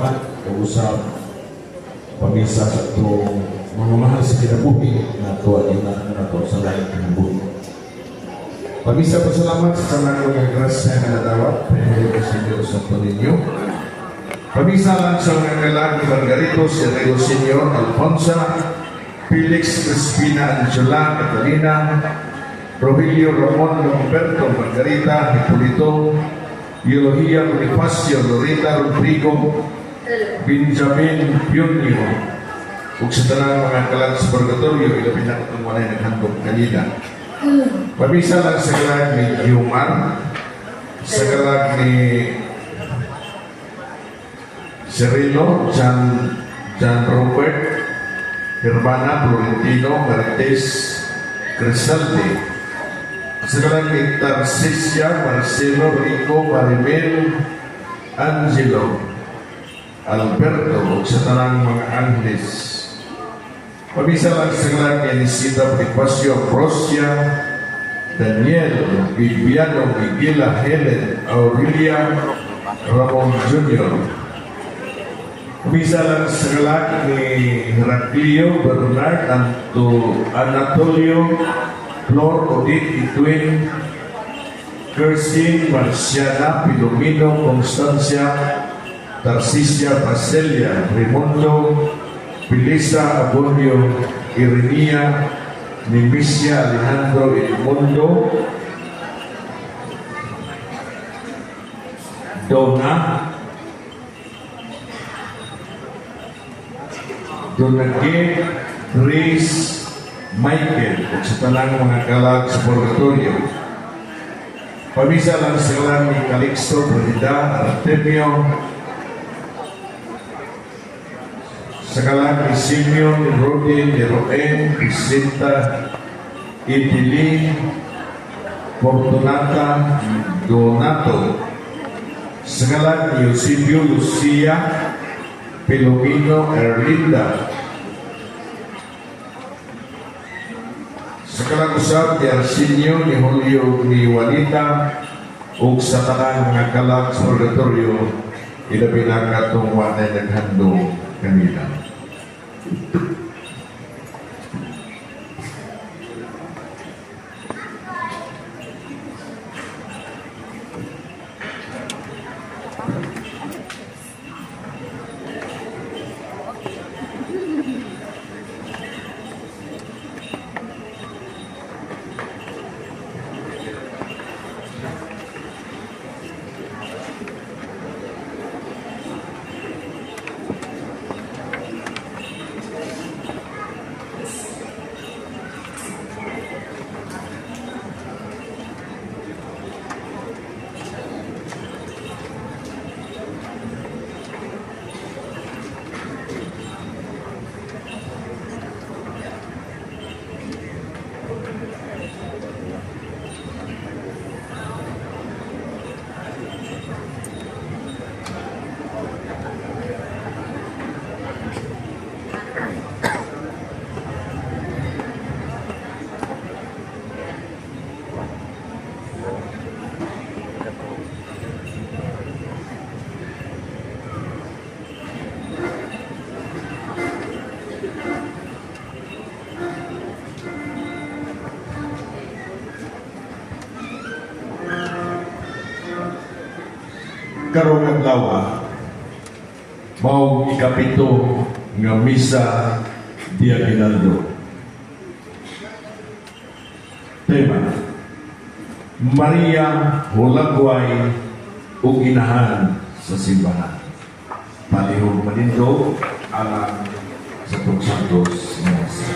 salamat o usap pamisa sa itong mga mahal sa kinabuhi na tuwa din na ito sa lahat kinabuhi. Pamisa po salamat sa tanang mga grasya na nadawat. Pahihili sa Diyos sa ninyo. Pamisa lang sa mga kalang ni Margarito, si Rego Senior, Alfonsa, Felix Crispina Angela, Catalina, Rogelio Ramon Lomberto, Margarita, Hipolito, Eulogia Bonifacio, Lorita Rodrigo, Benjamin Pionio, ug sa tanang mga kalang sa purgatorio, ilapin na itong walay naghandog kanina. Pamisa lang sa kalang ni Yumar, sa kalang ni Cirilo, John Robert, Hermana Florentino, Marites Crisalde, sa kalang ni Tarcisia, Marcelo, Rico, Marimel, Angelo, Alberto, o sa tanang mga Andes. Pamisa lang sa kalang ni Anisita Bonifacio, Prosia, Daniel, Viviano, Miguela, Helen, Aurelia, Ramon Jr. Pamisa lang sa kalang ni Heraclio, Bernard, Anatolio, Flor, Odette, Edwin, Kirsten, Marciana, Pilomino, Constancia, Tarcisia, Pacelia, Raimundo, Pilisa, Abonio, Irenia, Nimisia, Alejandro, Edmundo, Donna, Donagé, Grace, Michael, at sa tanang mga kalag sa purgatorio. Pamisa lang sila ni Calixto, Brida, Artemio, sa kalag ni Simeon, ni Rodin, ni Roen, Vicenta, Idili, Fortunata, Donato, sa kalag ni Eusebio, Lucia, Pilomino, Erlinda, sa kalang-usap ni Arsenio, ni Julio, ni Juanita, ug sa tanang mga kalang sa purgatorio, ilabi na katong wanay naghandog kanila. Karong adlaw mao ikapito nga misa di Aguinaldo. Tema: Maria Hulagway ug inahan sa simbahan. Palihog manindo alang sa Santos Mesa.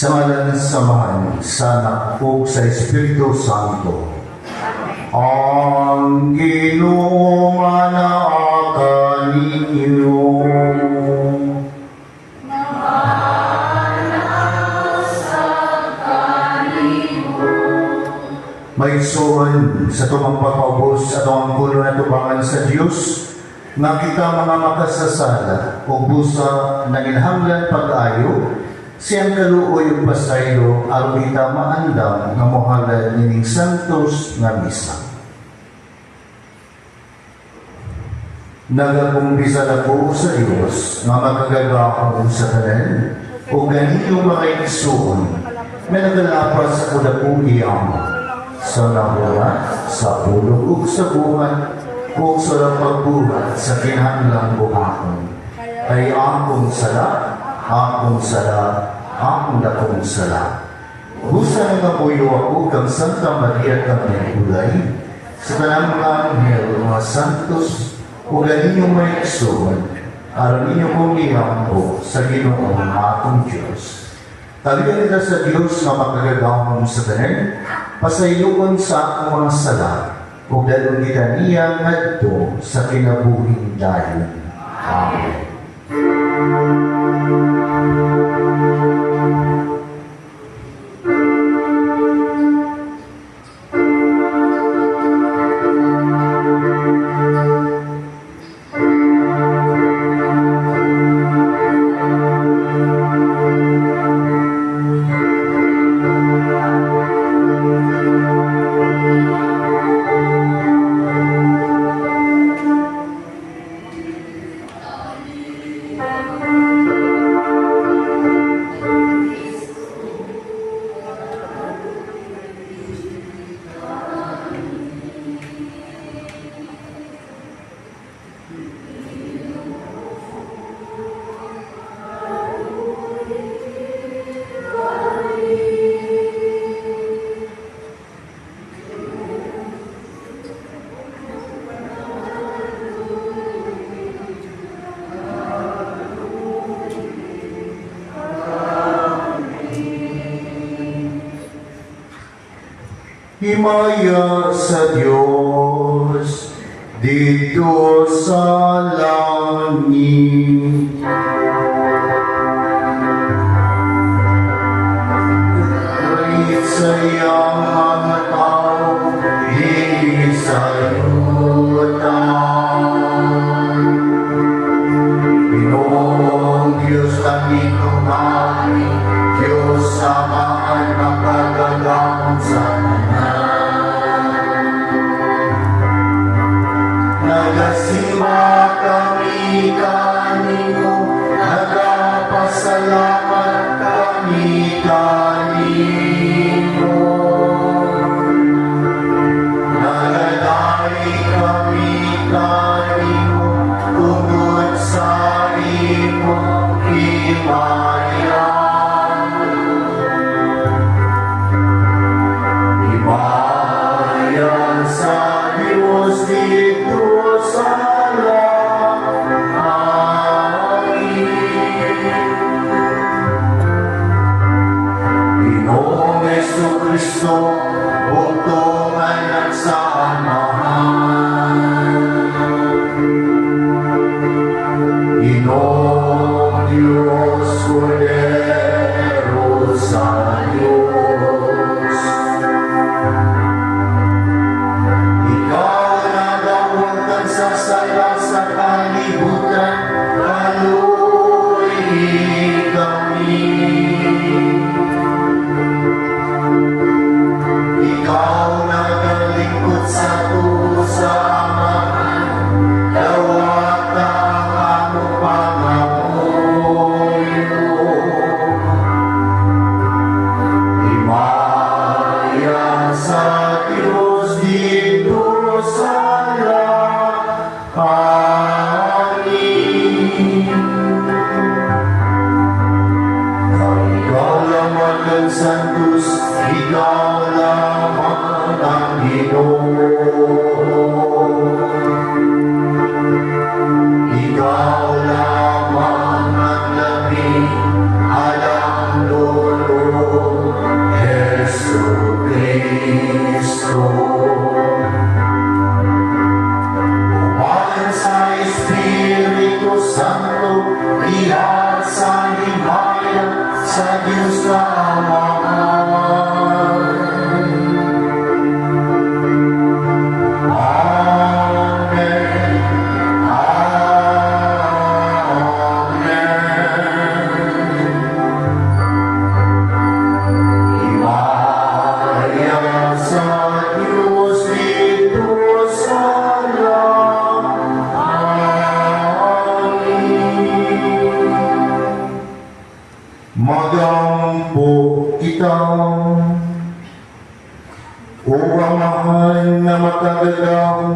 Sa ngalan ng samahan, sa Anak ug sa Espiritu Santo. Ang Ginoo manaakan ninyo. May suon sa tumagpapaubos at ang puno na tubangan sa Diyos nga kita mga makasasala o busa na ginhanglan pag-ayo siyang kaluoy ug pasaylo aron kita maandam nga mohalad nining santos nga misa. Nagakumbisa na po sa Diyos nga magagagahon sa tanan o ganito mga isuon na nagalapas sa kudapuhiyang sa nabuhat, sa pulog ug sa buhat o sa pagbuhat sa kinahanglang buhaton. Kay akong sala, akong dakong sala. Gusto nga puyo ako kang Santa Maria kang Nagulay, sa tanang mga anghel, mga santos, o ganinyo may iksuon, aron ninyo kumiyang po sa Ginoong atong Diyos. Tabigan nila sa Diyos na magagagahon sa tanan, pasayloon sa akong mga sala, o dalong kita niya ngadto sa kinabuhing dayon. Amen. Himaya sa Diyos dito sa langit. Kahit sa iyang mga tao, hindi sa lutan. Pinoong Diyos langit umari, Diyos samaan makagagawang sa nagasiwa kami kanino, nagapasalamat kami kanino. Nalalay kami kanino, tungod sa imong himayan. Himayan sa Diyos dito sa Ginoong Jesucristo, buntungan ng samahan. Ginoong Diyos, Cordero sa Diyos. Ikaw nagapuntan sa sala sa kalibutan, kaluoy kami. Ikaw nagalingkod sa tusa amahan, dawat ang among pangamuyo. Iyan sa himaya sa Diyos na Ama. Amen. Himaya sa Diyos dito sa magampo kita, o Amahan na matagagaw,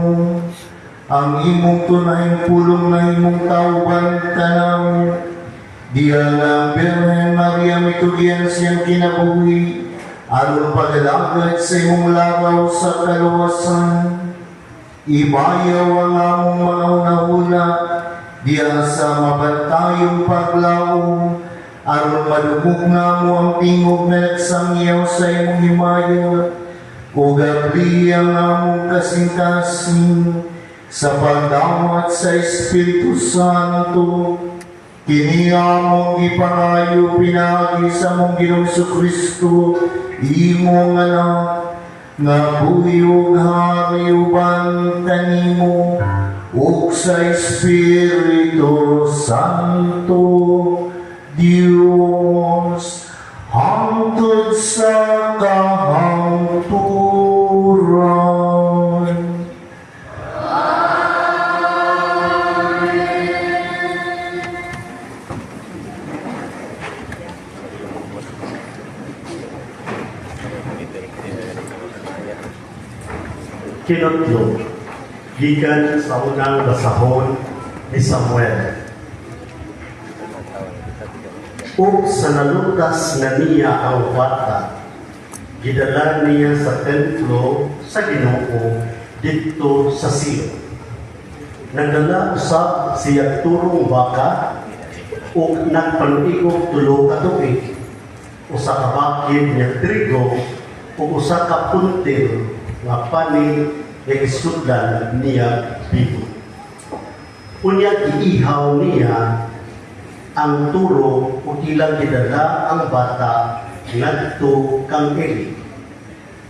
ang imong tunay pulong na imong tawban tanaw, diyan ang Birhen Maria mitugian siyang kinabuhi, aron pagalagad sa imong lagaw sa kaluwasan, ibayaw ang among mga una-una, diyan sa mabantayong paglaw, aron madugog nga mo ang tingog na nagsangyaw sa imong himaya, o gabri ang among kasing-kasing, sa pagdawat sa Espiritu Santo, kini among ipangayo pinagi sa mong Ginoong Kristo, imong anak, nga buhi ug hari uban kanimo, ug sa Espiritu Santo, Diyos, hangtod sa kahangturan. Kinutlo, gikan sa unang basahon ni Samuel. Ug sa nalutas na niya ang bata, gidala niya sa templo sa Ginoo didto sa Silo. Nagdala usab siya turong baka ug nagpanuigog tulo ka tuig, usa ka bakid niya trigo ug usa ka puntir nga pani nga isudlan niya bigo. Unya iihaw niya ang turo o ilang gidala ang bata ngadto kang Eli.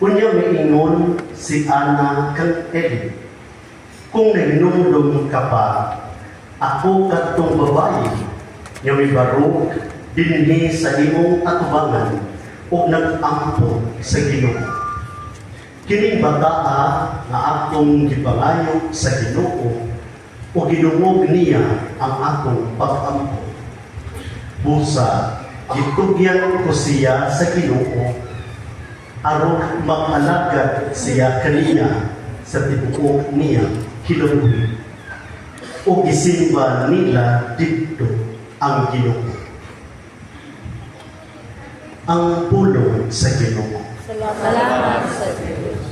Unya miingon si Ana kang Eli, kung nahinumdum ka pa, ako kadtong babae nga mibarog dinhi sa imong atubangan o nag-ampo sa Ginoo. Kining bataa nga atong gipangayo sa Ginoo o ginungog niya ang atong pag-ampo. Busa, gitugyan ko siya sa Ginoo aron mag-alagad siya kaniya sa tibuok niya kinuhi o gisimba nila dito ang Ginoo. Ang pulong sa Ginoo. Salamat sa Diyos.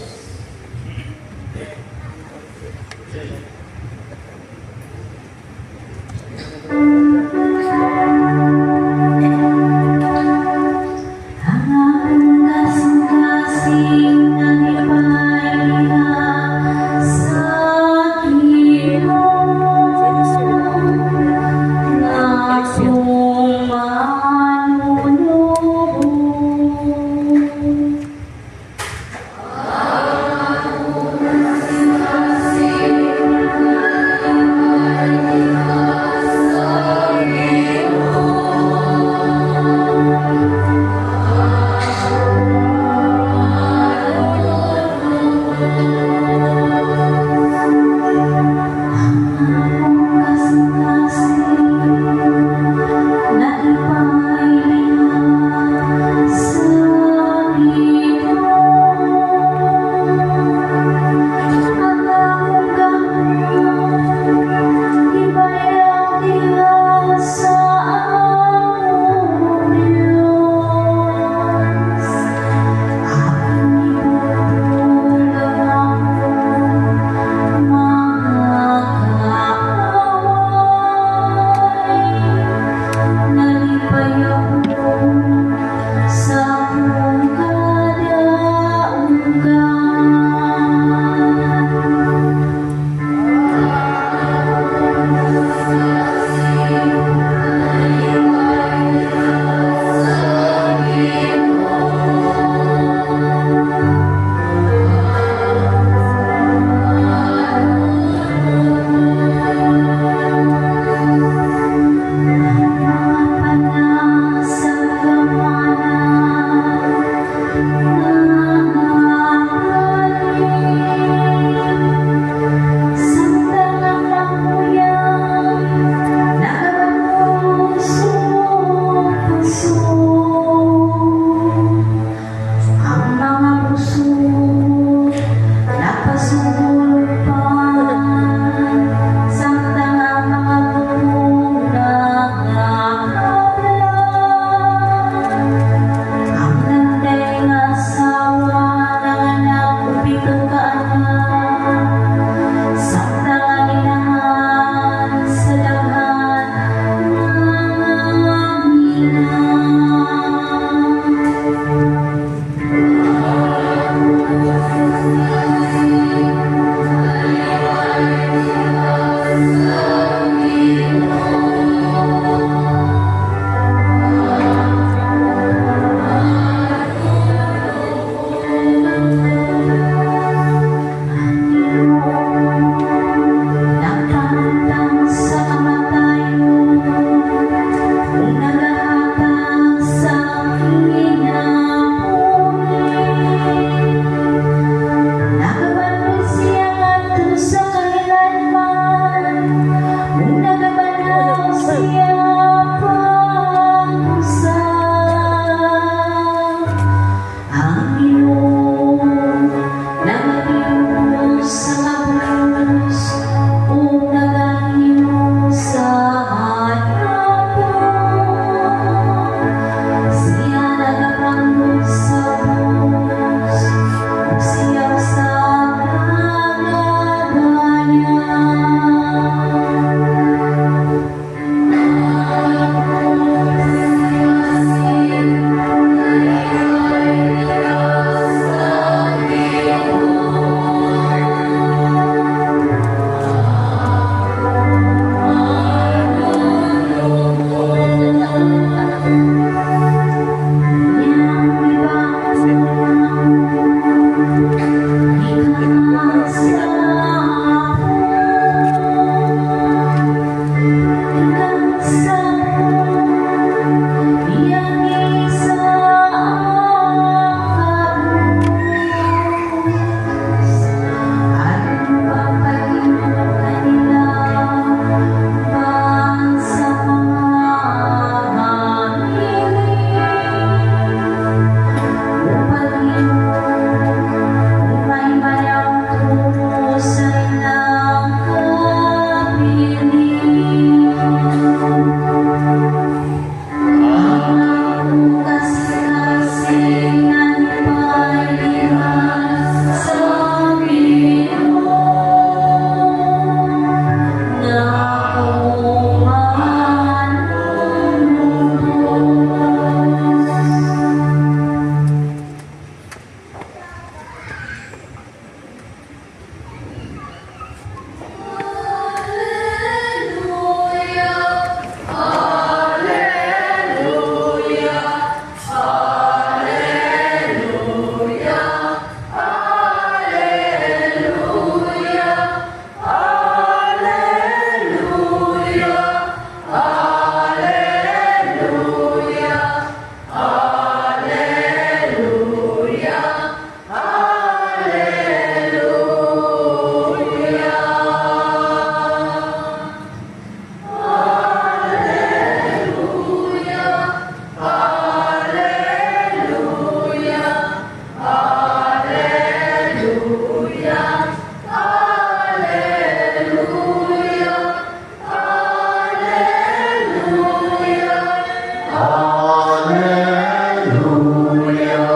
Alleluia, Alleluia,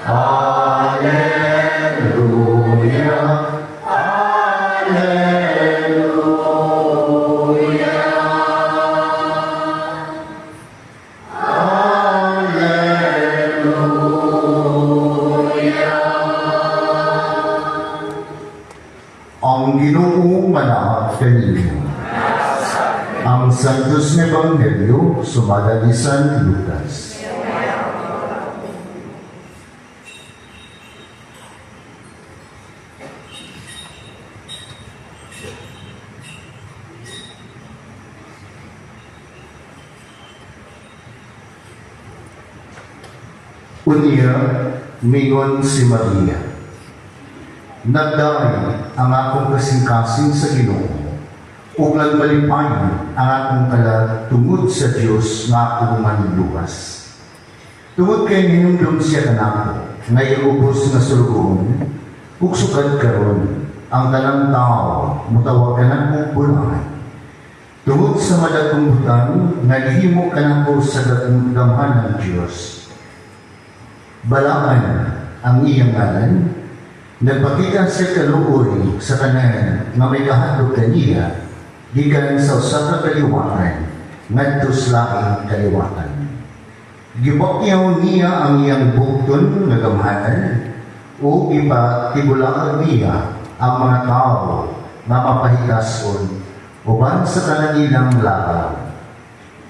Alleluia, Alleluia. Ang Ginoong manahat kaninyo. Ang Santos na Ebanghelyo sumala ni San Lucas. Unya, mingon si Maria. Nagdari ang akong kasing-kasing sa Ginoo, ug nagmalipayon ang akong kalag tungod sa Dios nga akong manluwas. Tungod kay hinumdum siya kanako, nga iubos nga sulugon, ug sukad karon ang tanang tao mutawagan akong bulan. Tungod sa madagong butang, nga gihimo kanako sa datong gamhan ng Dios. Balaan ang iyang ngalan, nagpakita siya kaluoy sa tanan nga may kahadlok kaniya, gikan sa usa ka kaliwatan ngadto sa laing kaliwatan. Gibakyaw niya ang iyang bugton nga gamhanan o ipatibulaag niya ang mga tao nga mapahitason uban sa tanan ilang lakaw.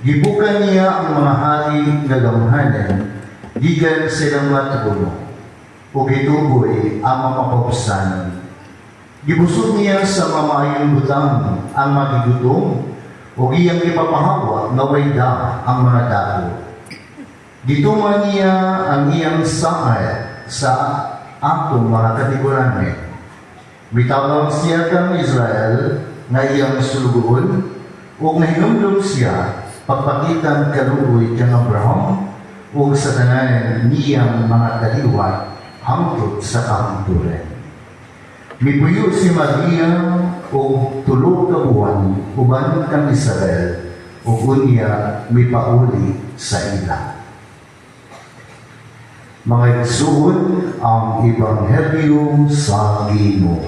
Gibukan niya ang mga hari nga gamhanan gikan sa ilang matuguno o gituboy ang mga papusan. Gibusog niya sa mamayong butang ang magigutom o iyang ipapahawa nga wayda ang mga dako. Gituman niya ang iyang saad sa atong mga katiguran. Bitawang siya kang Israel nga iyang sulugon o nahinumdum siya pagpakitan kaluoy kang Abraham o sa tanan niyang mga kaliwat hangtod sa kahangturan. Mipuyo si Maria o tulog ka buwan uban kang Israel o unya mipauli sa ila. Mga igsuon ang Ebanghelyo sa Ginoo.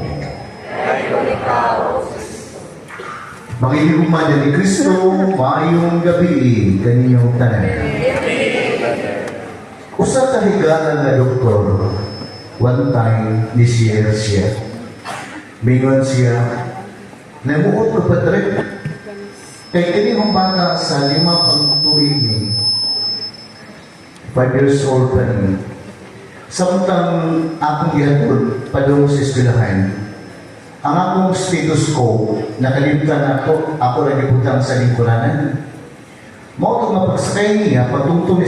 Mga inuman ni Kristo, maayong gabi kaninyong tanan. Usa ka higala nga doktor, one time ni siya. Mingon siya, namuot ko pa trip. Kay kini kong bata sa 5 pang tuig ni, 5 years old pa rin. Samtang akong gihatod padung sa eskwelahan, ang akong stethoscope, nakalimtan ako rin ibutang sa lingkuranan. Mao itong mapagsakay niya, pagtungtong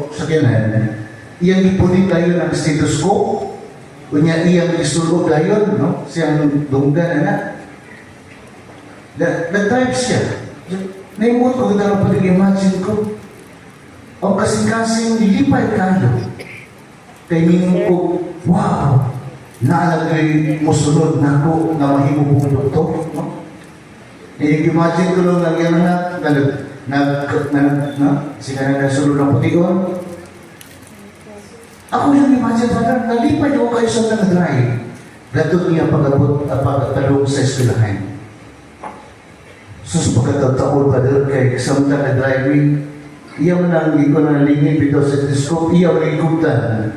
sa kanan, iyang ipunin kayo ng stethoscope, kunya iyang isulog gayon, no? Siyang dunggan na. Nag-drive siya. Naimot ko, kita na pag-imagine ko. Ang kasing-kasing nilipay kayo. Kay minum ko, wow! Naalagay mo sunod na ako na mahimo pong doktor, no? I-imagine ko nung nagyan sila na nasulod ng putikon. Ako yung imagine pa nalipay ako kayo sa nag-drive. Gatod niya pagkatulong sa eskwelahan. Sus, pagkatataon pa doon kay samtang nag-driving, iya mo nang hindi ko nalingin bito sa telescope, iya mo nagikutan.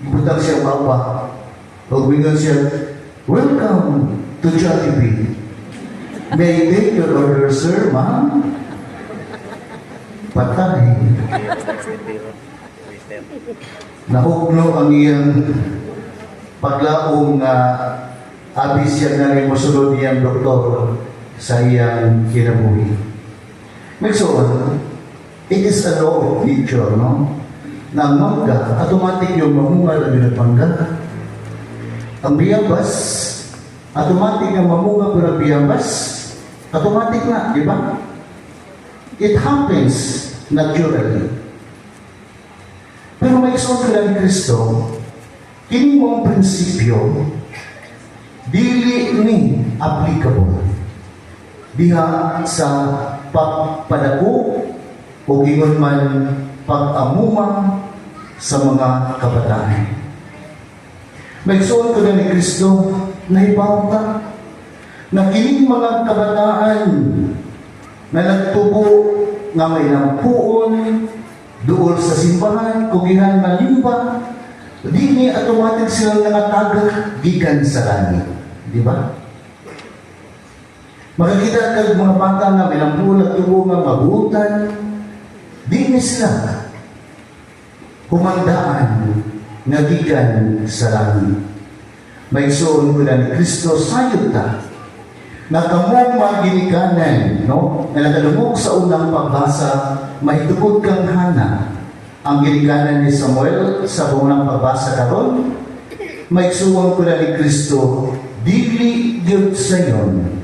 Ikutang siya baba. Pagwingan siya, welcome to Jollibee. May I take your order, sir, ma'am? Patay. Nahugno ang iyang paglaong abis siya na rin masunod niyang doktor sa iyang kinabuhi. Nagsoon, it is a law of nature, no? Na ang mangga, automatic yung mamunga na binagpangga. Ang biyabas, automatic yung mamunga pero biyabas, automatic na, di ba? It happens naturally. Pero may isang kailan ni Kristo, kini mo ang prinsipyo, dili ni applicable diha sa pagpadako o ingon man pag-amuma sa mga kabataan. Nagsuon ko na ni Kristo na ibawta na kining mga kabataan na nagtubo nga may nampuon doon sa simbahan, kugihan malimba, di ni automatic silang nangatagak gikan sa langit. Di ba? Makikita kag mga bata nga may nampuon at tubo nga mabutan, di ni sila humandaan nga gikan sa langit. May suon ko na ni Kristo sayod ta na kamong maginikanan, no? Na nakalumog sa unang pagbasa, may tukod kang hana ang ginikanan ni Samuel sa unang pagbasa karon. May suon ko na ni Kristo, dili gyud sayon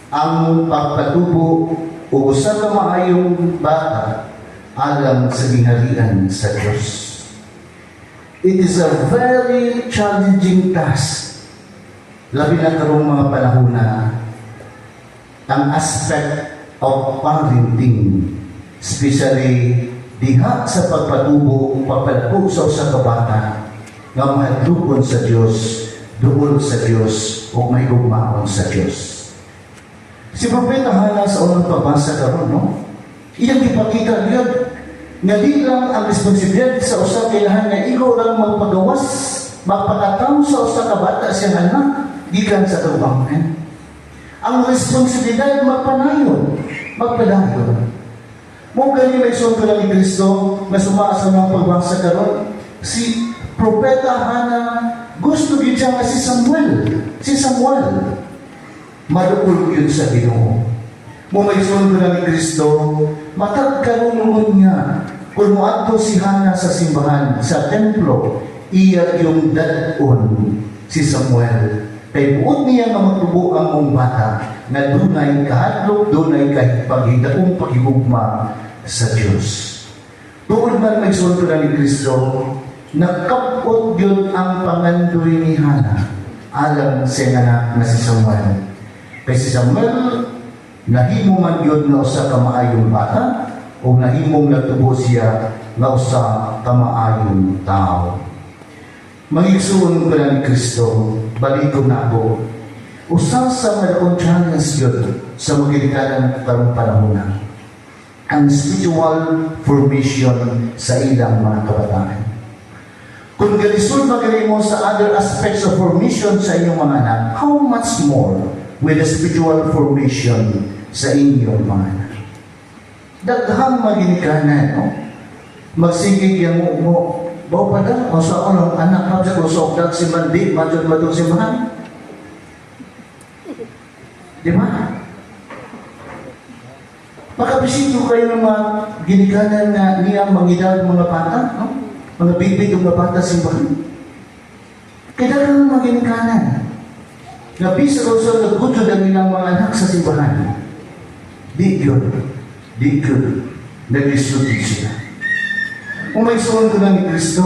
ang pagpatubo o usa ka maayong bata alang sa gingharian sa Diyos. It is a very challenging task. Labi na karong mga panahon na ang aspect of parenting, especially diha sa pagpatubo, pagpalapog sa usa ka bata nga mahadlokon sa Dios, duol sa Dios o may gugmaon sa Dios. Si Propeta Hana sa unang pagbasa karon, no? Iyang ipakita yun nga di lang ang responsibilidad sa usa kay lahan nga ikaw lang magpagawas, magpakataw sa usa ka bata siyang anak gikan sa kaubangan. Ang responsibilidad magpanayon, magpadayon. Mong gani may sunto na ni Kristo na sumaasa ng pagbasa karon, si Propeta Hana gusto gid siya nga si Samuel. Madukul yun sa Ginoo. Mo may sunto na ni Kristo, matag kalulungon niya kung muadto si Hana sa simbahan, sa templo, iya yung dadon si Samuel. Kay buot niya nga magtubo ang mong bata na dunay kahadlok, dunay paghidaong paghigugma sa Diyos. Tuod man may sunto na ni Kristo, nagkapot yun ang pangandoy ni Hana alang sa anak na si Samuel. Kay si Samuel, nahimo man yun na usa ka maayong bata o nahimong natubo siya na usa ka maayong tao. Magigsuon ko na ni Kristo, balikon na ako. Usa sa malakong challenge yun sa magigikanan karong panahon na ang spiritual formation sa ilang mga kabataan. Kung galisod magaling mo sa other aspects of formation sa inyong mga anak, how much more with the spiritual formation sa inyong mga anak? Daghang maginikanan, no? Magsigig yung mo, bawa pa daw, o sa unang anak na sa kusok, si Mandi, matong si Mahan. Di ba? Makabisito kayo ng mga ginikanan na niya mangidal mga bata, no? Mga bibig ng mga bata simbahan. Kaya lang mga ginikanan. Nabisa ko sa nagkutod ang ilang mga anak sa simbahan. Di yun. Nag-isulti sila. Kung may suon ko na ni Kristo,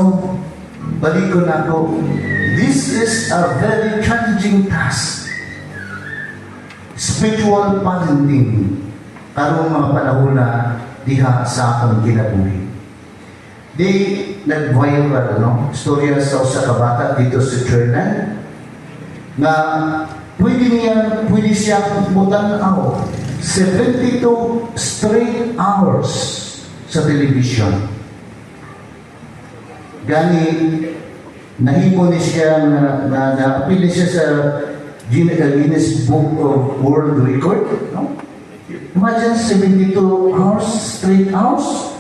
balik ko na ako. This is a very challenging task. Spiritual parenting. Karong mga panahon na diha sa akong kinabuhi. Di nag-viral, no? Storya sa usa ka bata dito sa Jordan na pwede siya mutanaw 72 straight hours sa television. Gani nahimo ni siya na apil siya sa Guinness Book of World Record, no? Imagine 72 hours, straight hours.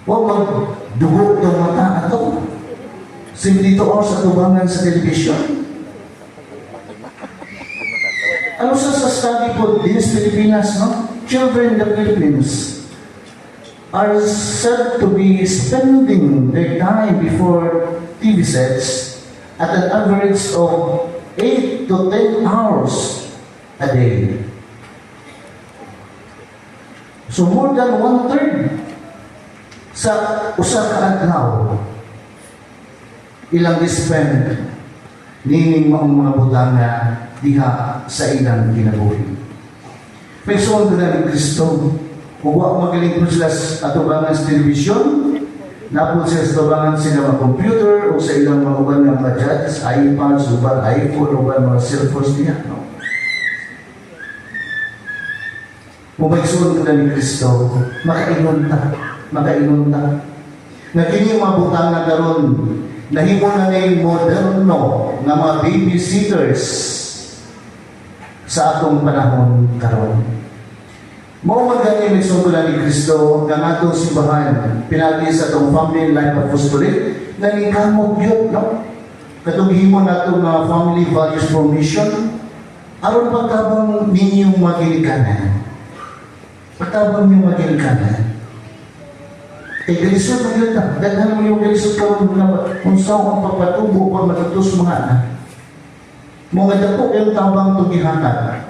O magdugo itong mata ato. 72 hours atubangan sa television. Ano sa study po din sa Pilipinas, no? Children in the Philippines are said to be spending their time before TV sets at an average of 8 to 10 hours a day. So more than 1/3 sa usa ka adlaw ilang spend nining mga butanga diha sa ilang kinabuhi. May suon na ni Kristo, Kung wa magaling po sila sa atubangan sa television, napod sila sa atubangan sila mga computer o sa ilang mga uban ng mga gadgets, iPads, uban iPhone, uban mga cellphones niya. No? Kung magsuon ka ni Kristo, makaingon ta. Nga kini mga butang na karon, nahimo na ngayon moderno nga mga babysitters sa atong panahon karon. Mao man gani nagsugulan ni Kristo nga atong simbahan pinagi sa atong family life apostolate nga nikamog yun, no? Katong himo nato nga family values formation aron pagtabang ninyong maginikanan. Pagtabang ninyong maginikanan. Galisod mo yun na. Daghan mo yung galisod ka kung saan ang papatubo pag matutos mga anak. Mga dako yung tabang tugihanan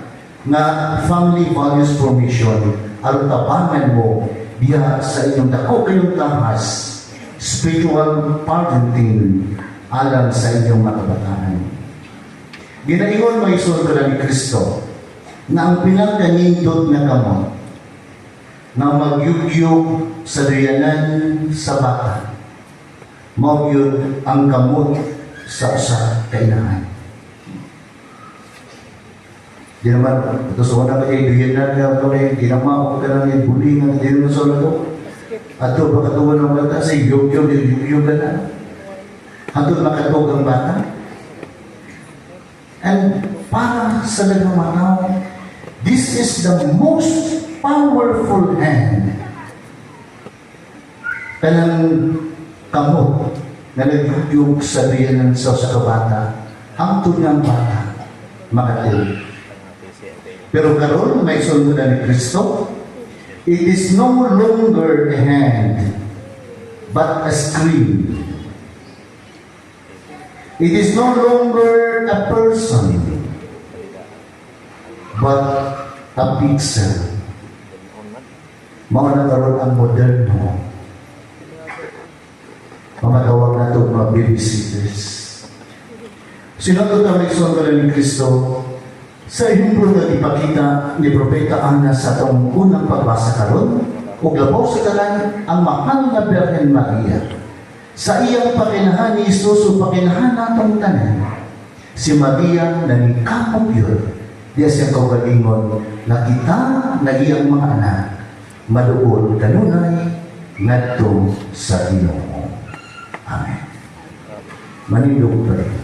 na family values formation aron tabangan mo biya sa inyong dako kayong tahas spiritual parenting alang sa inyong mga kabataan. Ginaingon mo isun ko ni Kristo na ang pinagkanindot na kamot na magyugyug sa dayanan sa bata. Mao yun ang kamot sa usa ka inahan. Di naman, ito sa una ka dayanan na di naman ako ka lang buling ang di naman sa una to. Ato makatuwa ng bata sa yugyug ka na. Ato makatog ang bata. And para sa nagamanaw, this is the most powerful hand kanang kamot na nagyugyug sa riyan sa kabata ang tunyang bata makatil. Pero karon may sulod na ni Kristo, it is no longer a hand but a screen. It is no longer a person but a pixel. Mga nagkaroon ang moderno. Mamatawag na ito mga babysitters. Sinunod ang nagsunod ni Kristo sa iyong na ipakita ni Propeta Ana sa itong unang pagbasa karon o labaw sa talan ang mahal na Birhen Maria. Sa iyang pakinahan ni Jesus o pakinahan natong tanan, si Maria nangikapog yun. Diya siyang kaugalingon na kita na iyang mga anak maduol kanunay ngadto sa Ginoo. Amen. Manindog pa rin.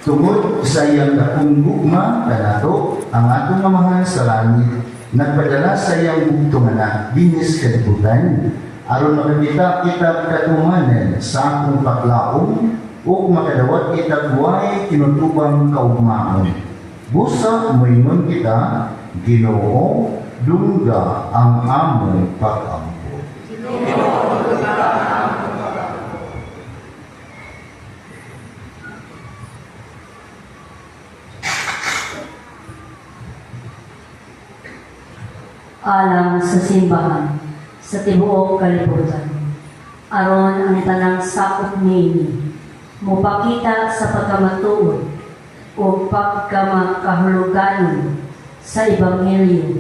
Tungod sa iyang dakong gugma kanato ang atong mamahal sa langit nagpadala sa iyang bugtong anak dinis kalibutan aron makakita kita katumanan sa akong paklaom o makadawat kita buhay kinutubang kaugmaon. Busa moingon kita Ginoo dungga ang among pag-ampo. Alang sa simbahan, sa tibuok kalibutan, aron ang tanang sakop niini, mupakita sa pagkamatuod o pagkamakahuluganon sa Ebanghelyo,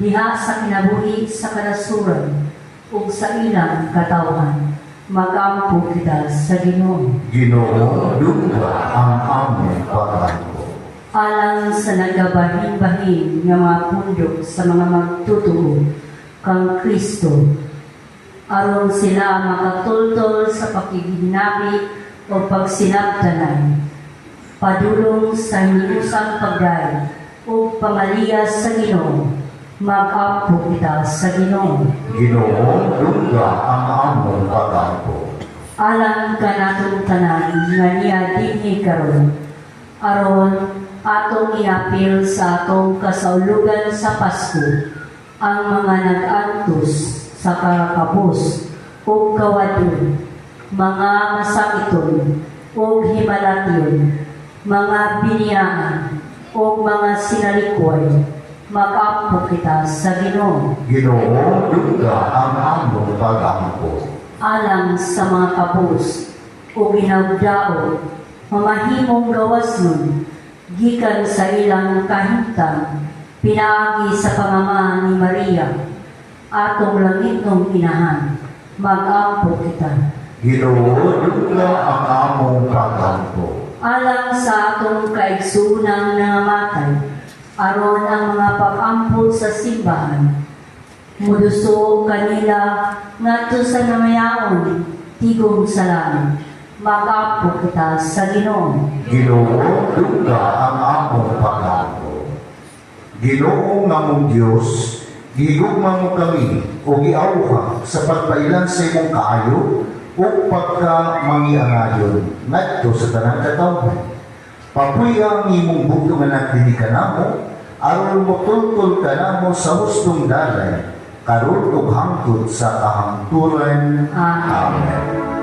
diha sa kinabuhi sa kanasuran ug sa ilang katawhan, magampo kita sa Ginoo. Ginoo dungga ang among pag-ampo. Alang sa nagabahin-bahin nga mga pundok sa mga magtutuo kang Kristo, aron sila makatultol sa pakiginabi o pagsinabtanan, padulong sa hinusang pagdai o pamaliyas sa Ginoo, mag-ampo kita sa Ginoo. Ginoo dungga ang among pag-ampo. Alang ka natong tanan nga niya dinhi karon, aron atong iapil sa atong kasaulugan sa Pasko ang mga nag-antos sa kakapos o kawadon, mga masakiton o himalatyon, mga biniyaan o mga sinalikway, mag-ampo kita sa Ginoo. Ginoo dungga ang among pag-ampo. Alang sa mga kapos o ginagdao, mamahimong gawas nun, gikan sa ilang kahintang, pinaagi sa pangama ni Maria, atong langit nung inahan, mag-ampo kita. Ginoo, dugla ang among pagampo. Alang sa atong kaigsuunang nangamatay, aron ang mga pag-ampo sa simbahan. Muduso kanila ngadto sa namayaon, tigong sa langit. Mag-ampo kita sa Ginoo. Ginoo, dugla ang among pagampo. Ginoo nga mong Diyos, gihigugma mo kami o giawha sa pagpailan sa imong kaayo o pagka mangiangayon ngadto sa tanang katawhan. Papuya ang imong bugtong anak dili ka namo, aron mo tultol ka namo sa hustong dalay, karon ug hangtod sa kahangturan. Amen. Amen.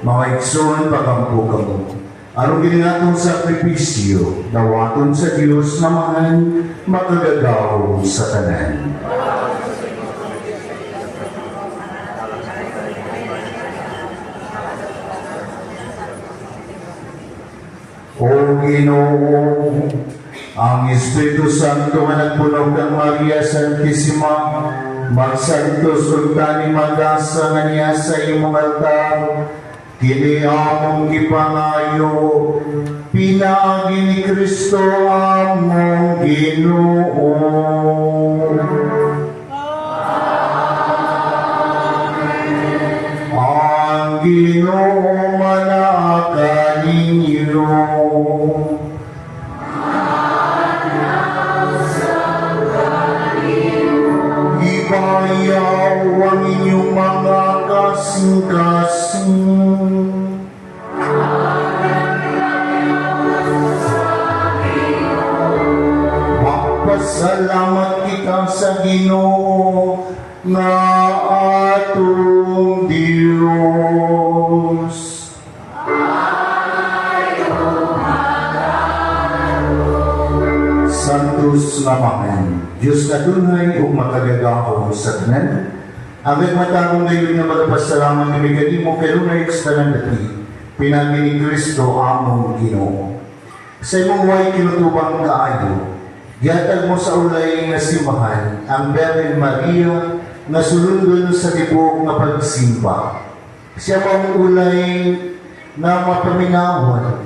Mga igsoon, pagampo kamo. Aron giningatong sakripisyo, dawaton sa Dios naman makagagaw sa tanan. O Ginoo, ang Espiritu Santo nga nagpunog kang Maria Santissima, magsantos ug tani magasa nga niya sa imong altar, kini among gipangayo, pinaagi ni Kristo among Ginoo. Ang Ginoo manaka ninyo. Ibayaw ang inyong mga kasing-kasing. Magpasalamat kita sa Ginoo nga atong Diyos. Santos naman, Diyos na tunay o makagagaw sa tanan, ang nagmatangong ngayon nga magpasalamat na may kanimo kanunay sa tanan dati, pinagi ni Kristo among Ginoo. Sa imong way kinutubang kaayo, gihatag mo sa ulay nga simbahan ang Birhen Maria na sulundon sa tibok nga pagsimba. Siya mong ulay na mapaminawon,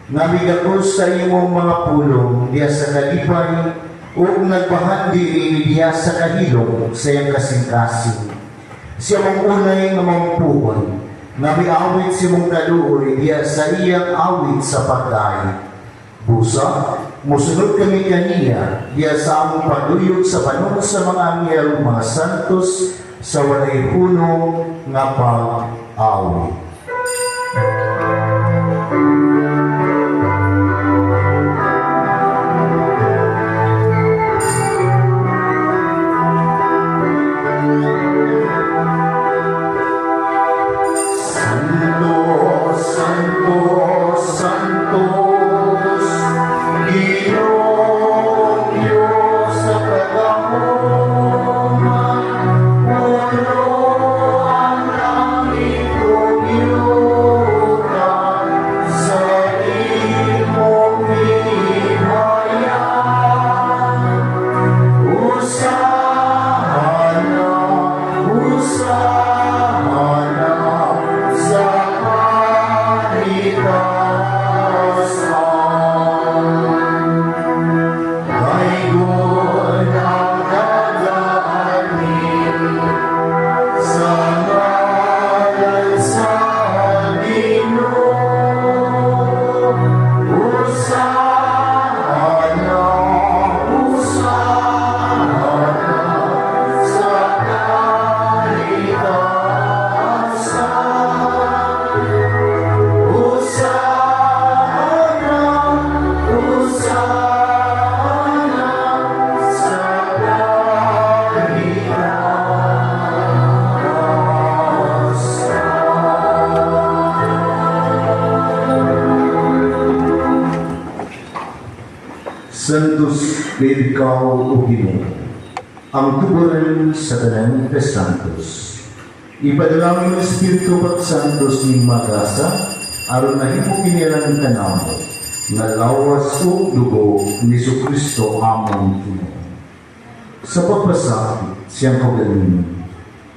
nabigakos sa imong mga pulong diya sa kalipay o nagbahandi ini diya sa kahilong sa iyang kasing-kasing. Siya mong unay nga mampuon, nabiawit si mong kaluoy diya sa iyang awit sa pagkain. Busa, musunod kami kaniya diya sa among paguyog sa panahon sa mga anghel, mga santos, sa walay puno nga pag-awit. Santos Ikaw o Ginoo, ang tuburan sa tanan ka Santos. Ipadalangin ng Espiritu Pag Santos ni Magasa, aron na himo kinilang tanamo, na lawas o dugo ni Kristo among Ginoo. Sa pagpasakit siyang kagaling,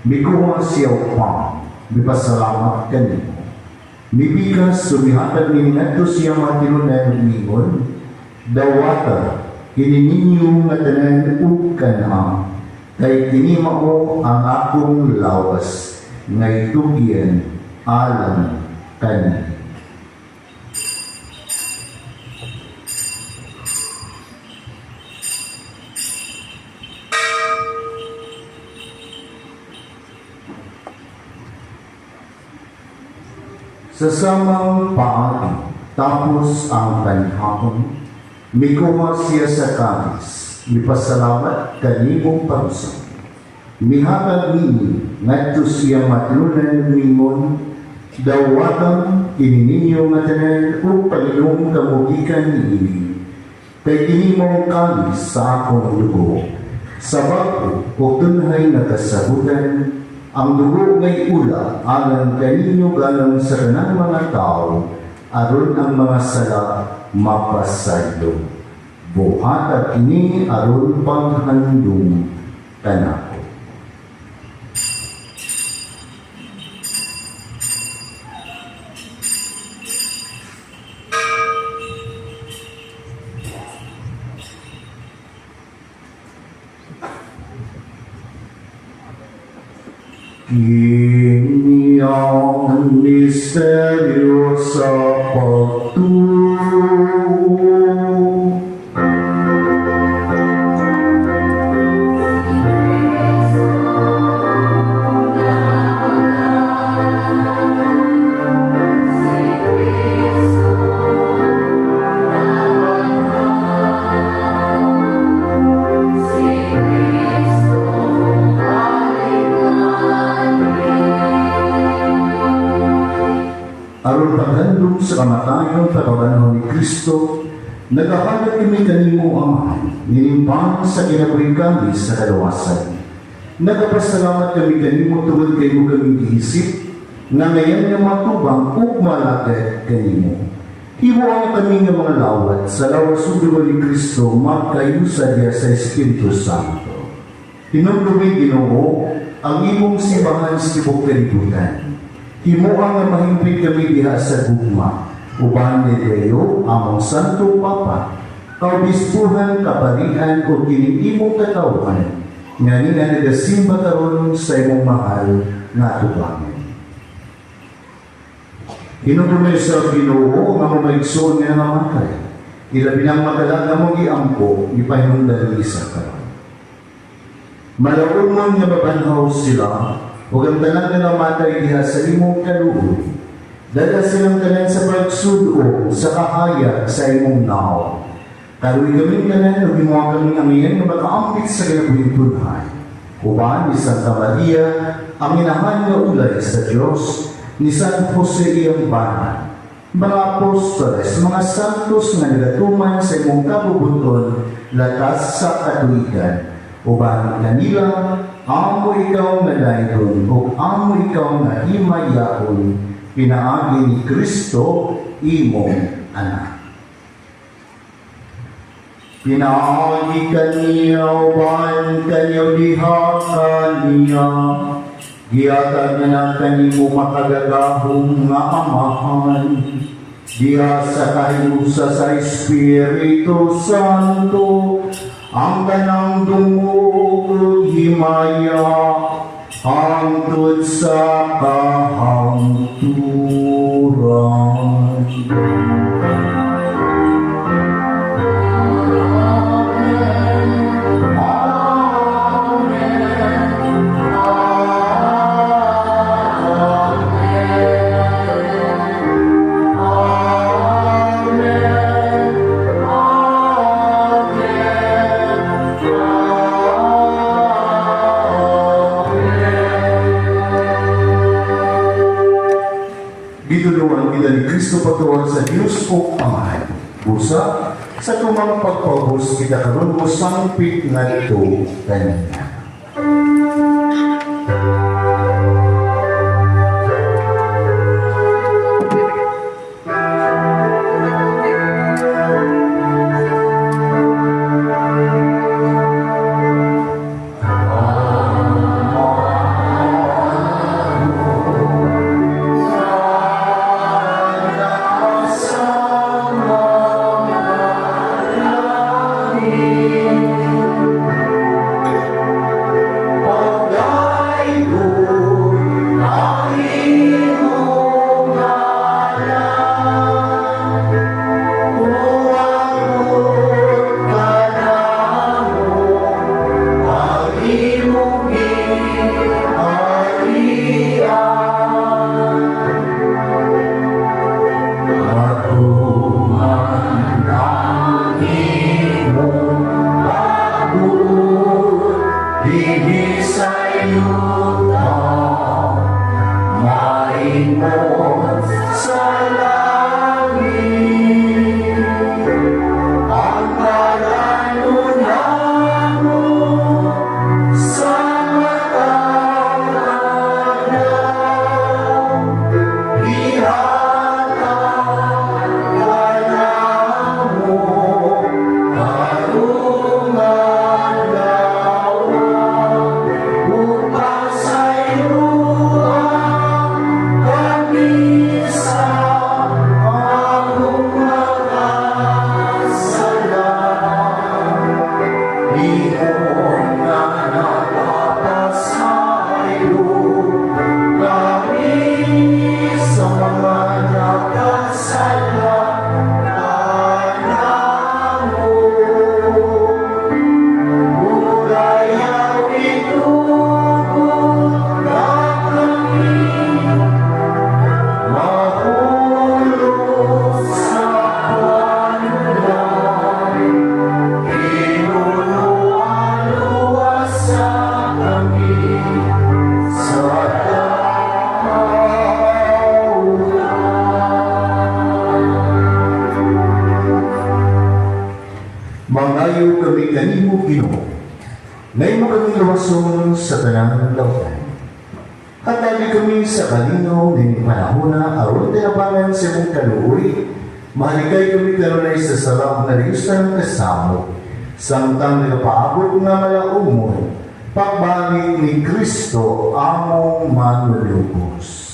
mikuha siya upang, mipasalamat kanimo. Mibigas sumihatag ni nato siya matinunan mingon, dawata, kinininyo nga tanan ug kanang, kay kini mao ang akong lawas, ngay tugyan alam kani. Sa samang paagi, tapos ang kanhapon, mikuha siya sa kanis, mipasalamat kanimong parusa. Mihatag nini, ngadto siya matlunan ningon, Dawatan kini ninyo nga tanan o Panginoong kamugikan niini. Kay kini mong kalis sa akong dugo. Sa bago o tunhay na kasabutan, ang dugo ngay ula alang kaninyo galang sa kanang mga tao, aron ang mga sala mapasaylo. Buhat at kini aron panghandong kanako. Kini ang misteryo sa pagtuo. Aron paghandong sa kamatayon pagkabanhaw ni Kristo, nagahanap kami kanimo Amahan, nilimpang sa kinabuhi kami sa kalawasan. Nagapasalamat kami kanimo tungod kayo kami giisip, nga ngayon nga matubang ug malagad kanimo. Himo ang kami nga mga lawat sa lawas ug dugo ni Kristo magkayusa diya sa Espiritu Santo. Hinumdumi Ginoo ang imong simbahan sa tibok kalibutan. Himo ang mahimpit kami diha sa gugma, uban ni kayo among Santo Papa, kaubispuhan, kaparian o kining-imong katawhan, nga nila nagasimba karon sa imong mahal na tubangan. Hinumdumi sa Ginoo nga mamaigsoon nga namatay, ilabi ng madalag na mong iampo, ipahinungdan isa karon. Malaumon nga mabanhaw sila, huwag ang tanan na namatay diha sa imong kaluoy. Dala silang tanan sa pagsudo sa kahaya sa imong nao. Karoy kami tanan o gimuha kami amiyan na makaambit sa kinabuhing tunhay. Uban ni Santa Maria, ang inahan nga ulay sa Diyos, ni San Jose iyang bana, mga apostoles, mga santos nga nagatuman sa imong kabubuton, latas sa katuigan. Uban kanila, amo ikaw nga dayon o amo ikaw nga himayaon, pinaagi ni Kristo imong anak. Pinaagi kaniya uban kanyo diha kaniya, gihatag na kanimo makagagahong nga amahan, diha sa kahinusa sa Espiritu Santo, ang kanang dungog himaya hangtod sa kahangturan. Gitulungan kita ni Kristo patuwag sa Diyos o Amahan. Busa, sa tumang pagpabos kita karon mo sangpit nga ito kanina. Ginoo, ngayon mo kami luwason sa tanang lautan. Hatagi kami sa kalinaw ng panahon na aron tinabangan sa mong kaluoy, mahalikay kami kanunay sa sarap na riyusan kasamo, samtang nagapaabot na malaong mo, pagbalik ni Kristo among manulubos.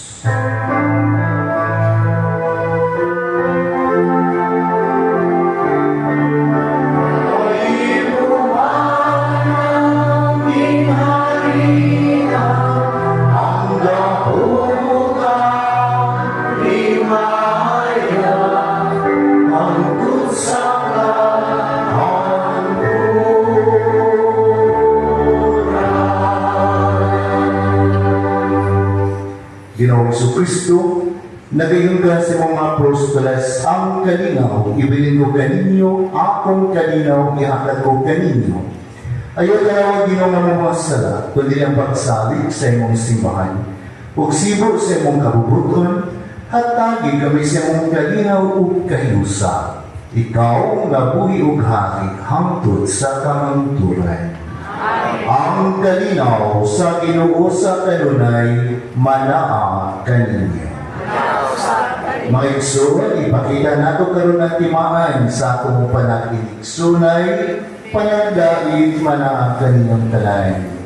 Ginoong Kristo, nagayon ka sa mga apostoles ang kalinaw, ibilin ko kaninyo, akong kalinaw, ihatag ko kaninyo. Ayaw tawag Ginoong na mga sala, kundi ang pagsalig sa imong simbahan, ug sibo sa imong kabubuton, hatagi kami sa imong kalinaw ug kahiusa. Ikaw nga buhi ug hari hangtod sa kamangturan. Ang kalinaw sa Ginoo sa kanunay manaa kaninyo. Mga igsoon, ipakita nato karon ang timaan sa atong panaginig. Sunay, panandait manaa kaninyong tanan.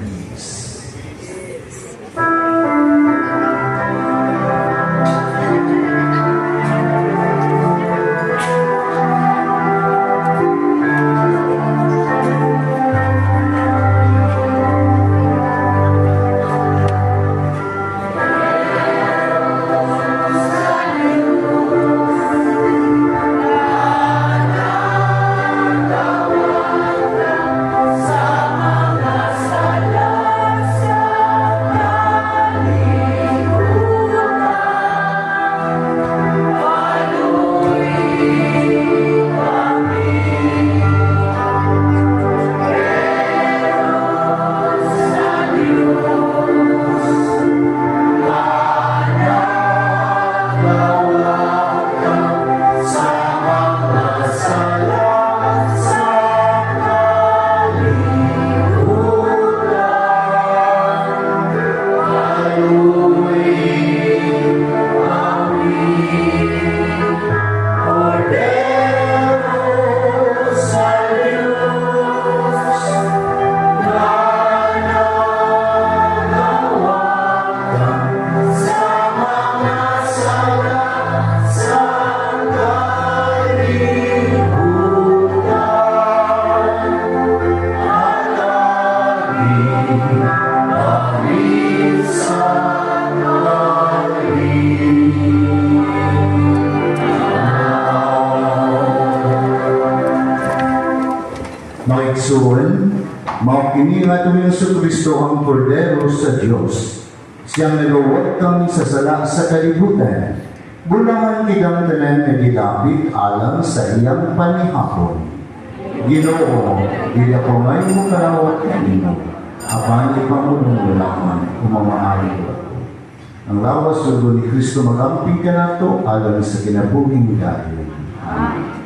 Mga igsoon, maukini nga ito yung Kristo ang kordero sa Diyos. Siyang nagawad kami sa sala sa kalibutan. Bulangan kitang tanan na gilapit alang sa iyang panihapon. Ginoo, hindi ako ngayon mo karawat kanino. Apani pa mo nung lalaman, umamahali ko. Ang lawas sugo ni Kristo magamping ka na ito alang sa kinabuhing dahil. Amen.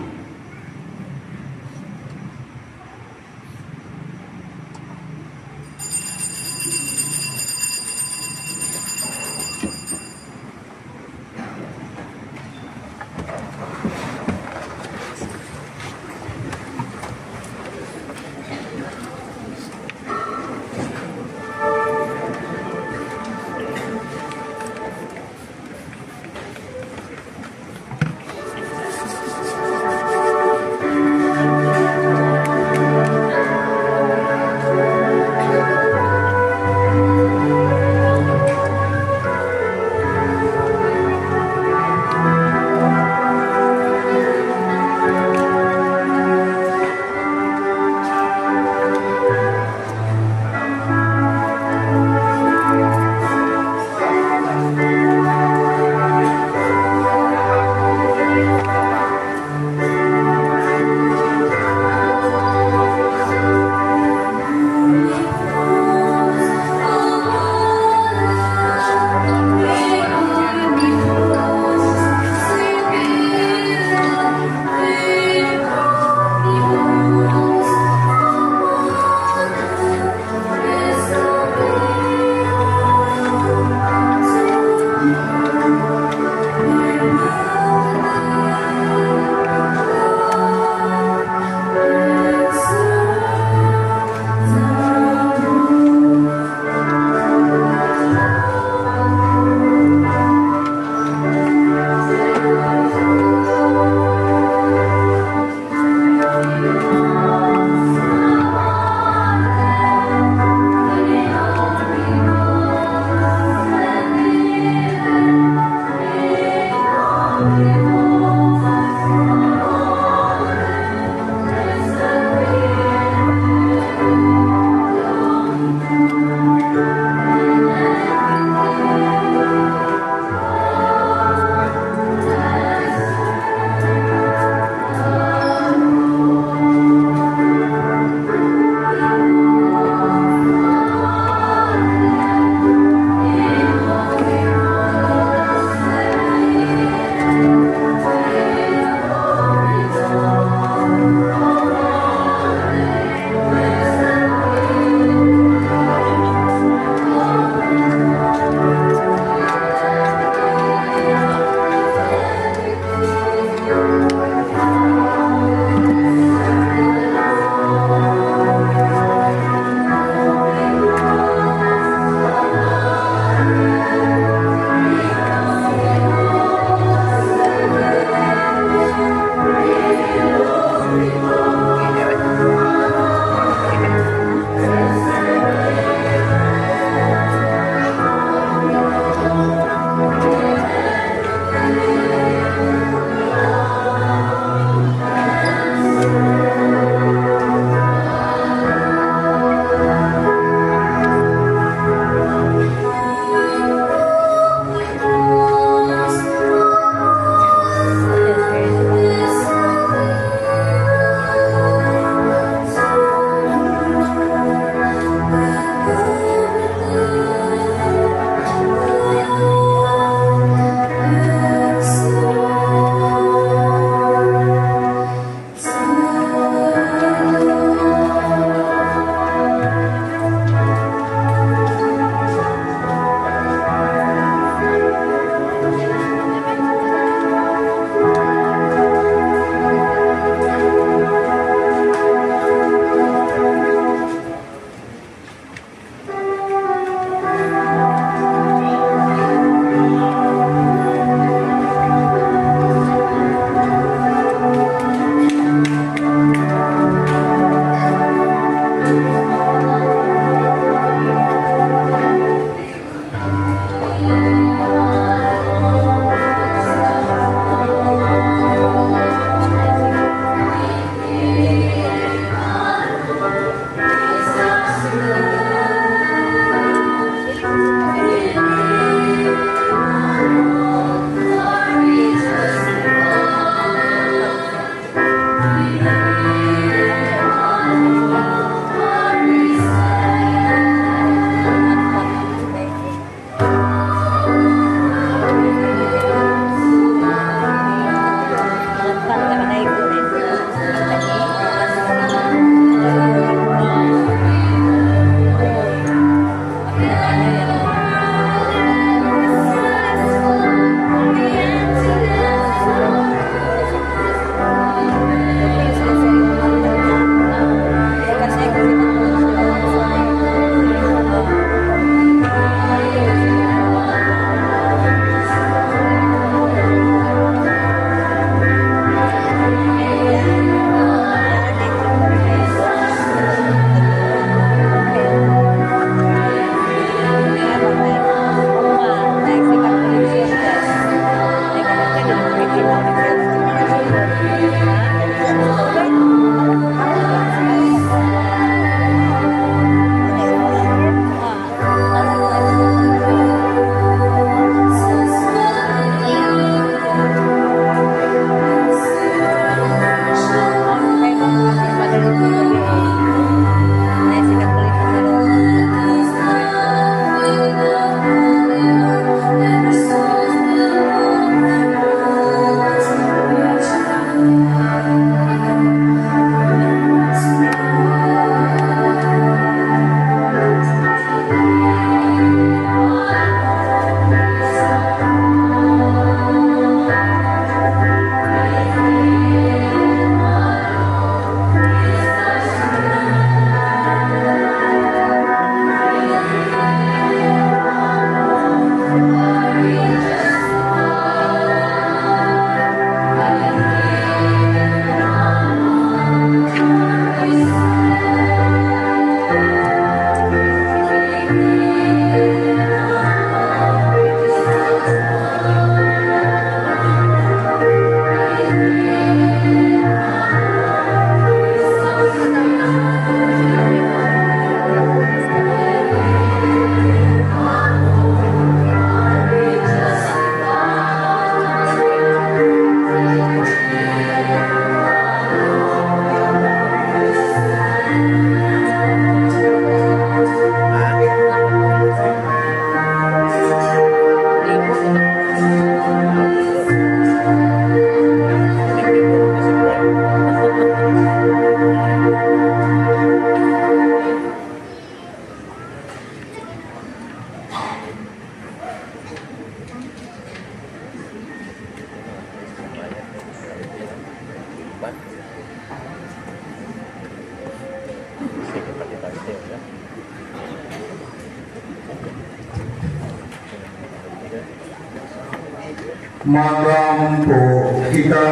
Magampo kita.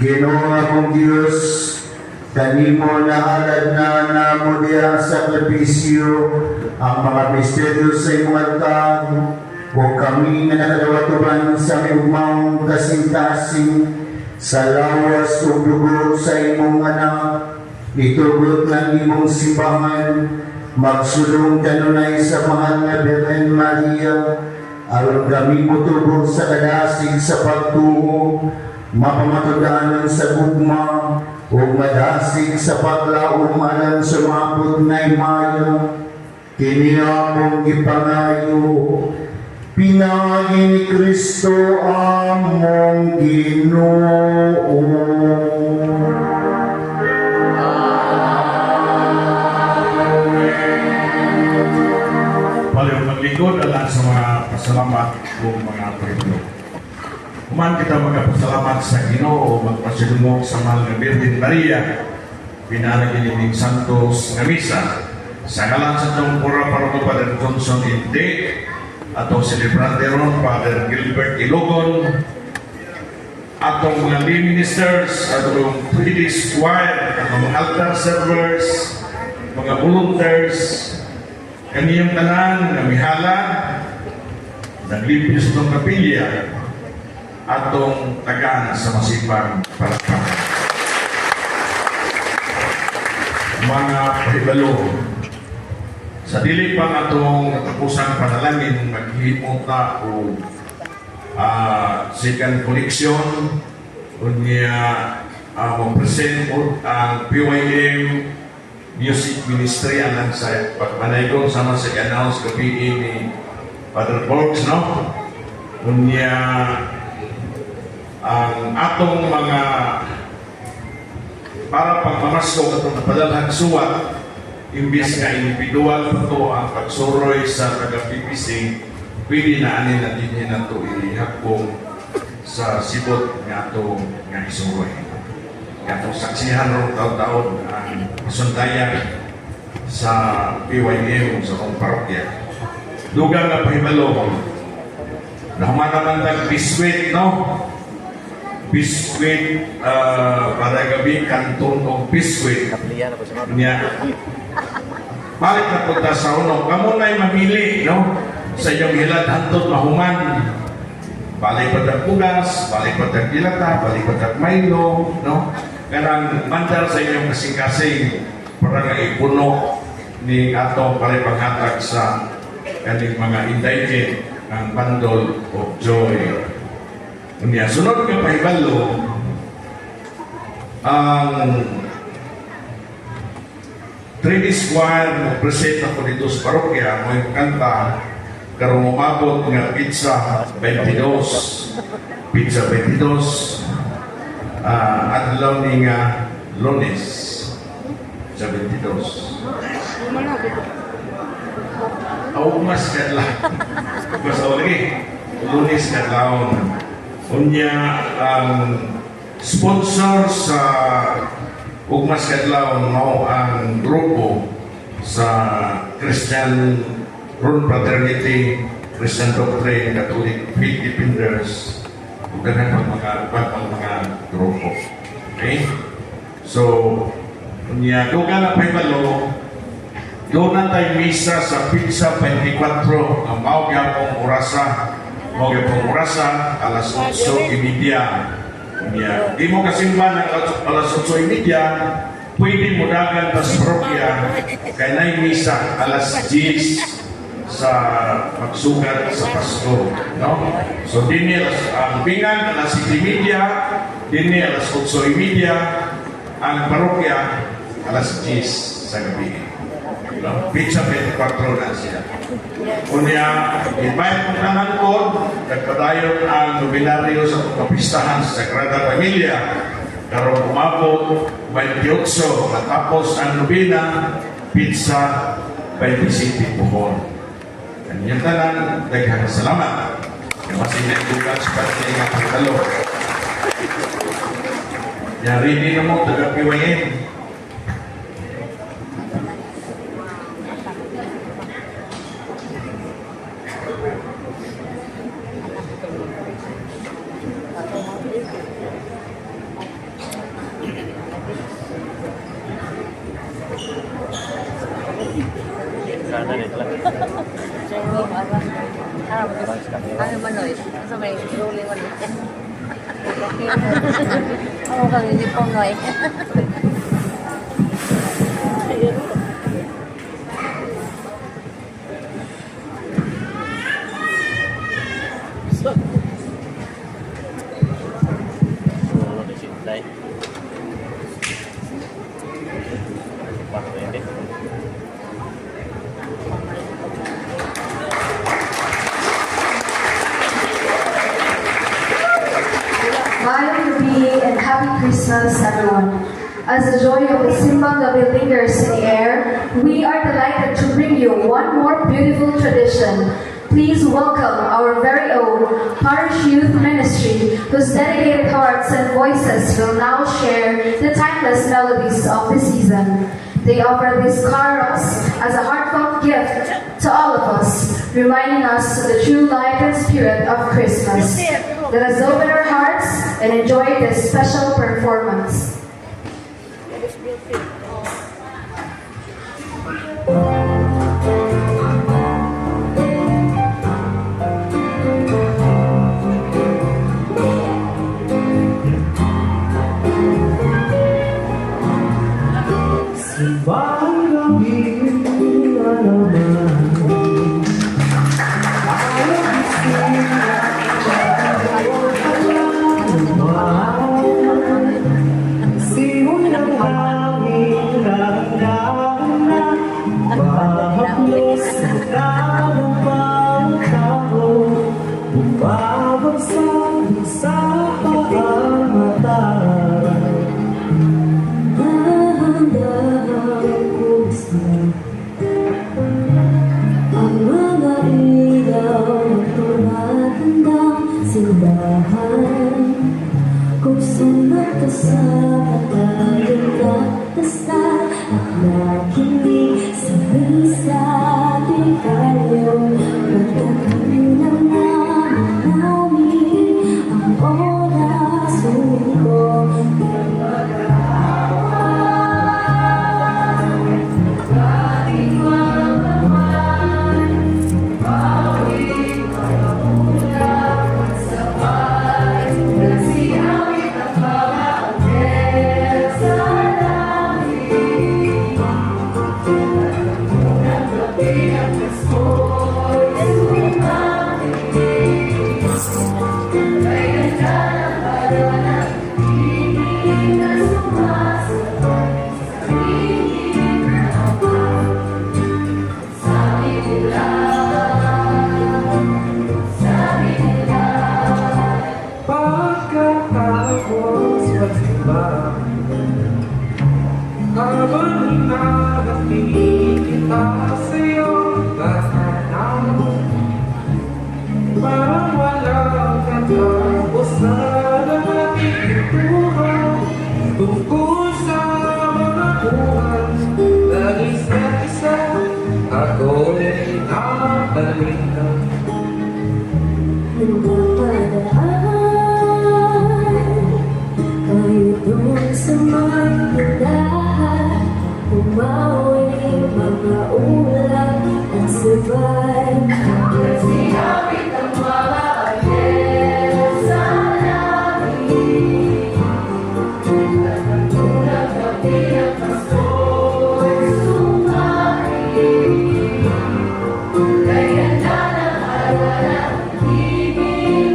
Ginoo akong Diyos, kanimo nahalad na namo diya sa sakripisyo ang mga misteryo sa imong altar, o kami nga nakadawatuban sa imong kasing-kasing sa lawas o dugo sa imong anak, itugot ng imong simbahan, magsulong kanunay sa mahal na Birhen Maria, aron kami mutubog sa kadasig sa pagtuo, mapamatudanan sa gugma, o madasig sa paglaom alam sumapot na imaya, kini among ipangayo, pinagi ni Kristo among Ginoo. Pareho maglingkod alang sa mga pasalamat o mga pagpilo. Kuman kita magpasalamat sa Ginoo, magpasilumog sa mahal nga Birhen Maria, pinanaginiling Santos nga misa, sa ngalan sa itong pura paroko Father Johnson Inte, atong celebrante ron Father Gilbert Ilogon, atong mga lay ministers, atong Swedish choir, atong altar servers, mga volunteers, kaniyang tanan nga mihala, naglipyo sa itong kapilya, atong tagaan sa masipang palakpakan. Mga kahibalo, sa dili pa atong natapusang panalangin, maghihimot na o second collection unya mag-present mo ang PYM Music Ministry alang sa pagmanaygon sama sa i-announce gabi ni Father Borgs, no? Unya ang atong mga para pagmamasko atong napadalhan suwat, imbis nga individual pa to ang pagsuroy sa taga-PPC, pwede na anin na din na ito ihakbong sa sibot nga ito nga isuroy. Nga itong saksihan rin taon-taon ang pasundayan sa PYM sa kong parokya. Dugang na pahibalo, nahuman naman nag-biswit, no? Biskuit para gabi kanton o biskuit niya balik na punta sa uno kamo na'y mamili, no? Sa iyong hilad hantod mahuman, balik pa pugas, balik pa dilata, balik pa Milo, no? Kanang mandar sa inyong kasing-kasing para nga ipuno ni atong palipanghatag sa kaning mga indigent ang bundle of joy. Unya, sunod nga pahibalo, ang Trinity Choir mo present ako dito sa parokya, mo yung kanta, karong umabot nga pizza 22, adlaw ni nga Lunes, sa 22. Mas kadlaw. Mas lagi, Lunes kadlaw. Unya ang sponsor sa Ugmas Kadlaw mo ang grupo sa Christian Rune Fraternity, Christian Doctrine, Catholic Faith Defenders, ug ganang mga grupo. Okay? So, unya duga na pahibalo, doon na tayo misa sa Pizza 24 ang mao gyapong orasa. Mga pangurasa, alas 8:30. Di mo kasimba ng alas 8:30, pwede mo dagan pa sa parokya, kaya na misa alas 10 sa pagsugat sa Pasko. No? So, dini ang bingan, alas 7:30, dini alas 8:30, ang parokya, alas 10 sa gabi. No? Pizza 24 na siya. Unya, invite mo naman ko, nagpadayon ang nominaryo sa kapistahan sa Sagrada Familia. Karong umabot, 28, matapos ang nobina, pizza, 27 puhon. Kanyang tanan, daghang salamat. Kasi nagbukas sa pati nga pagtalo. Yari din mo, taga-PYM. Ano manoy? Sa may rolling manoy. Ako kami ni Pongoy. Mind be and happy Christmas, everyone. As the joy of the Simbang Gabi lingers in the air, we are delighted to bring you one more beautiful tradition. Please welcome our very own Parish Youth Ministry, whose dedicated hearts and voices will now share the timeless melodies of the season. They offer these carols as a heartfelt gift to all of us, reminding us of the true life and spirit of Christmas. Let us open our hearts and enjoy this special performance. Kung sunod ka sa patayon na dasal at nakinig sa misa di tayo pagkakaroon namin ang oras ko. Habang nagtingin kita sa'yo, tatanang parang walang katapos na ating buhay tungkol sa mga buwan na isa't isa. Ako'y nakalimutan. Kayo doon sa may tindahan, umawi mga ulam at sabay. Sinawit ang mga anghel sa langit. Nagtulog gabi ang pasto'y sumari. Kaya na ng araw ng ibig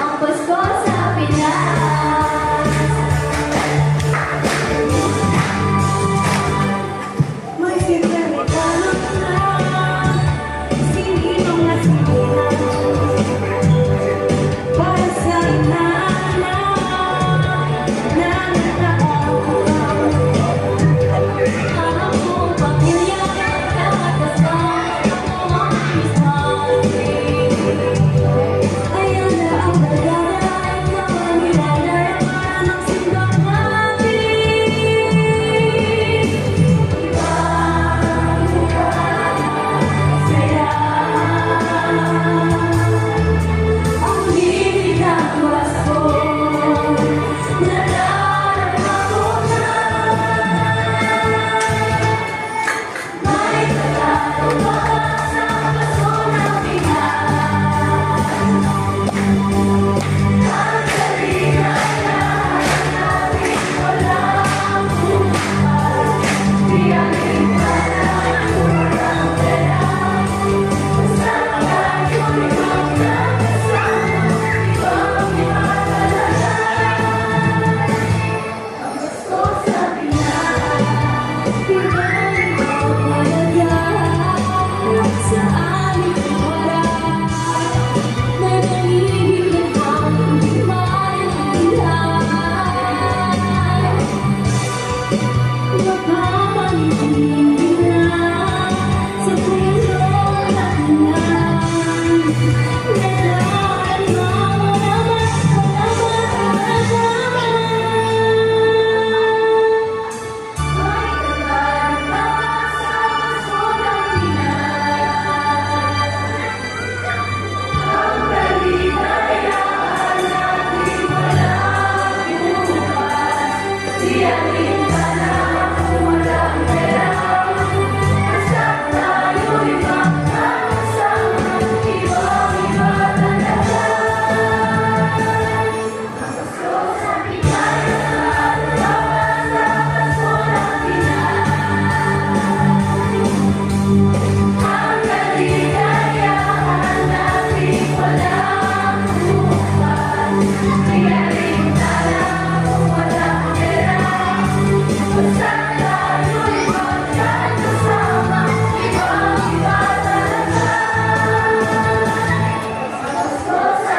Ang Pasko sa Pinas. May regalo na sininong nasimulan para sa inaanak na nagkakaroon. Ang buong pamilya nakakasama ang Christmas tree. Ayan na ang nagdaraan na nilalarawan ng simbang natin. Saya ang himig ng Pasko, nadarama ko na. May tagalog pa sa Pasko ng Pinas. Ang kaligayahan natin walang hubad. Tiyakin ka na walang pera. Basta tayo'y magkakasama, ibang-iba talaga. Ang Pasko sa Pinas, ibang-iba talaga. Sa aming wala, may pag-ibig na hindi maintindihan. Magpapanibig na sa tulong na pinag. Nadarama mo naman, salamat talaga. May tagalog sa Pasko ng Pinas. Ang kaligayahan natin walang hubad. Tiyakin ka na walang pera. Basta tayo'y magkakasama, ibang-iba talaga. Ang Pasko sa Pinas, laban sa Pasko ng Pinas. Ang kaligayahan natin walang hubad. Tiyakin ka na walang pera. Basta tayo'y magkakasama, ibang-iba talaga. Pasko sa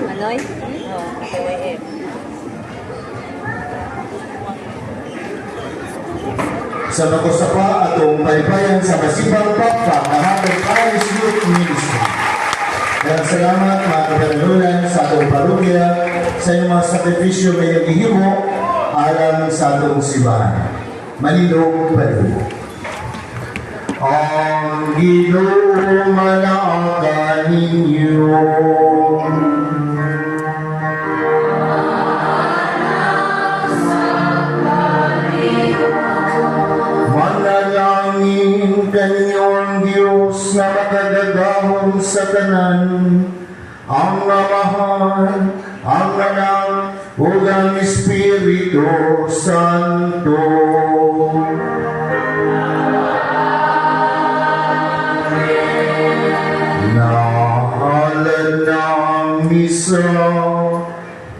Maloy? Oo, KYM. Sa nagusapa atong paypayan sa masibang pagpa na hatong Paris Youth Ministry. Kaya salamat mga kapanalunan sa atong parokya sa inyong mga sakripisyo na inyong ihimo alam sa atong simbahan. Manilong Paliwo. Ang Ginoo manaaga ninyo. Manalangin kanyo ang Diyos na makagagahon sa tanan, ang Amahan, ang Anak, o ang Espiritu Santo. Nahalan na ang misa,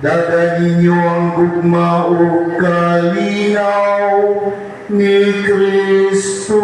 dadalhin niyo ang gugma o kalinaw ni Kristo.